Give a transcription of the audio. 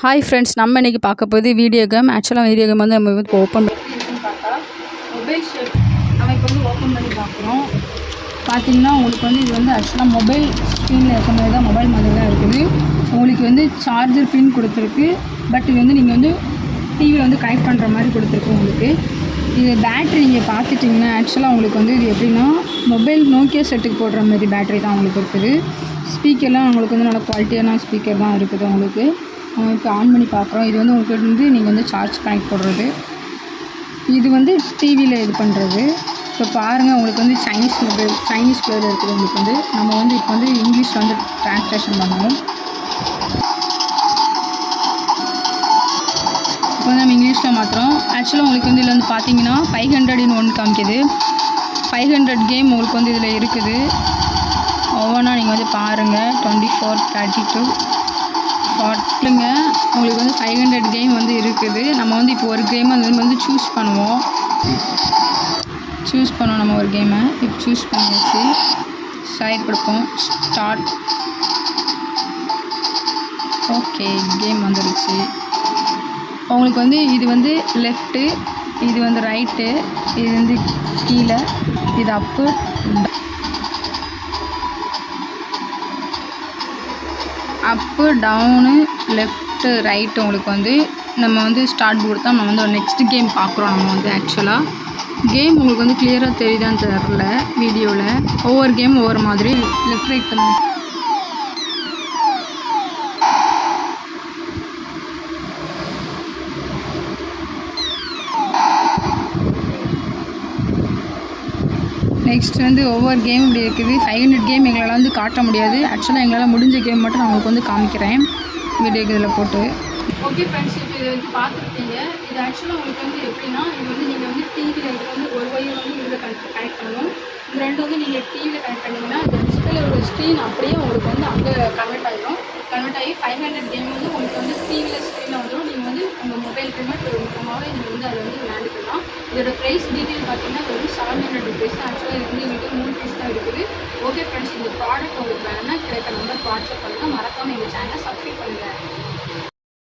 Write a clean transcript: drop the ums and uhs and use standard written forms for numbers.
Hi friends, நம்ம இன்றைக்கி பார்க்க போகுது வீடியோ கேம். ஆக்சுவலாக வீடியோ கேம் வந்து நம்ம இப்போ ஓப்பன் பார்த்தா மொபைல் ஷெட் நம்ம இப்போ வந்து ஓப்பன் பண்ணி பார்க்குறோம். பார்த்திங்கன்னா உங்களுக்கு வந்து இது வந்து ஆக்சுவலாக மொபைல் ஸ்க்ரீனில் இருக்க மாதிரி தான், மொபைல் மாதிரி தான் இருக்குது. உங்களுக்கு வந்து சார்ஜர் பின் கொடுத்துருக்கு. பட் இது வந்து நீங்கள் வந்து டிவியில் வந்து கனெக்ட் பண்ணுற மாதிரி கொடுத்துருக்கு. உங்களுக்கு இது பேட்ரி நீங்கள் பார்த்துட்டிங்கன்னா ஆக்சுவலாக உங்களுக்கு வந்து இது எப்படின்னா மொபைல் நோக்கியா செட்டுக்கு போடுற மாதிரி பேட்ரி தான் உங்களுக்கு இருக்குது. ஸ்பீக்கர்லாம் உங்களுக்கு வந்து நல்ல குவாலிட்டியான ஸ்பீக்கர் தான் இருக்குது. உங்களுக்கு இப்போ ஆன் பண்ணி பார்க்குறோம். இது வந்து உங்களுக்கு வந்து நீங்கள் வந்து சார்ஜ் கனெக்ட் போடுறது, இது வந்து டிவியில் இது பண்ணுறது. இப்போ பாருங்கள், உங்களுக்கு வந்து சைனீஸ் பேரில் இருக்குது. உங்களுக்கு வந்து நம்ம வந்து இப்போ வந்து இங்கிலீஷ் வந்து ட்ரான்ஸ்லேஷன் பண்ணுவோம். இப்போ வந்து நம்ம இங்கிலீஷில் மாற்றுறோம். ஆக்சுவலாக உங்களுக்கு வந்து இதில் வந்து பார்த்தீங்கன்னா 500 ஒன்று காமிக்குது. 500 கேம் உங்களுக்கு வந்து இதில் இருக்குது. ஒவ்வொன்றா நீங்கள் வந்து பாருங்கள். 24, 32, 40ங்க உங்களுக்கு வந்து 500 கேம் வந்து இருக்குது. நம்ம வந்து இப்போ ஒரு கேமை வந்து சூஸ் பண்ணுவோம். நம்ம ஒரு கேமை இப்போ சூஸ் பண்ணியாச்சு. சைட் கொடுப்போம். ஸ்டார்ட். ஓகே, கேம் வந்துடுச்சு. உங்களுக்கு வந்து இது வந்து லெஃப்ட்டு, இது வந்து ரைட்டு, இது வந்து கீழே, இது அப்பு டவுனு, லெஃப்ட்டு, ரைட்டு. உங்களுக்கு வந்து நம்ம வந்து ஸ்டார்ட் கொடுத்தா நம்ம வந்து ஒரு நெக்ஸ்ட் கேம் பார்க்குறோம். நம்ம வந்து ஆக்சுவலாக கேம் உங்களுக்கு வந்து கிளியராக தெரியுதான்னு தெரில வீடியோவில். ஒவ்வொரு கேம் ஒவ்வொரு மாதிரி. லெஃப்ட் ரைட் பண்ணி நெக்ஸ்ட் வந்து ஒவ்வொரு கேம் இப்படி இருக்குது. 500 கேம் எங்களால் வந்து காட்ட முடியாது. ஆக்சுவலாக எங்களால் முடிஞ்ச கேம் மட்டும் நான் உங்களுக்கு வந்து காமிக்கிறேன் வீடியோ இதில் போட்டு. ஓகே ஃப்ரெண்ட்ஸ், இப்போ இதை வந்து பார்த்துருக்கீங்க. இது ஆக்சுவலாக உங்களுக்கு வந்து எப்படின்னா, இது வந்து நீங்கள் வந்து டிவியில் இது வந்து ஒரு வயர் வந்து இதில் கனெக்ட் பண்ணணும். இந்த ரெண்டு வந்து நீங்கள் டிவியில் கனெக்ட் பண்ணிங்கன்னா இந்த டிஸ்பிளே ஒரு ஸ்க்ரீன் அப்படியே உங்களுக்கு வந்து அங்கே கன்வெர்ட் ஆகி 500 கேம் வந்து உங்களுக்கு வந்து ஸ்க்ரீனில் வந்துடும். நீங்கள் வந்து உங்கள் மொபைல் ரிமோட் மூலமாகவே நீங்கள் வந்து அதை வந்து விளையாண்டுக்கலாம். இதோட ப்ரைஸ் டீட்டெயில் பார்த்தீங்கன்னா வெறும் 700 rupees தான். ஆக்சுவலாக இது வந்து எங்களுக்கு 3 பீஸ் தான் இருக்குது. ஓகே ஃப்ரெண்ட்ஸ், இந்த ப்ராடக்ட் உங்களுக்கு வேணும்னா கிடைக்க நம்பர் வாட்ஸ்அப் பண்ணுங்கள். மறக்காமல் எங்கள் சேனலை சப்ஸ்கிரைப் பண்ணுங்கள்.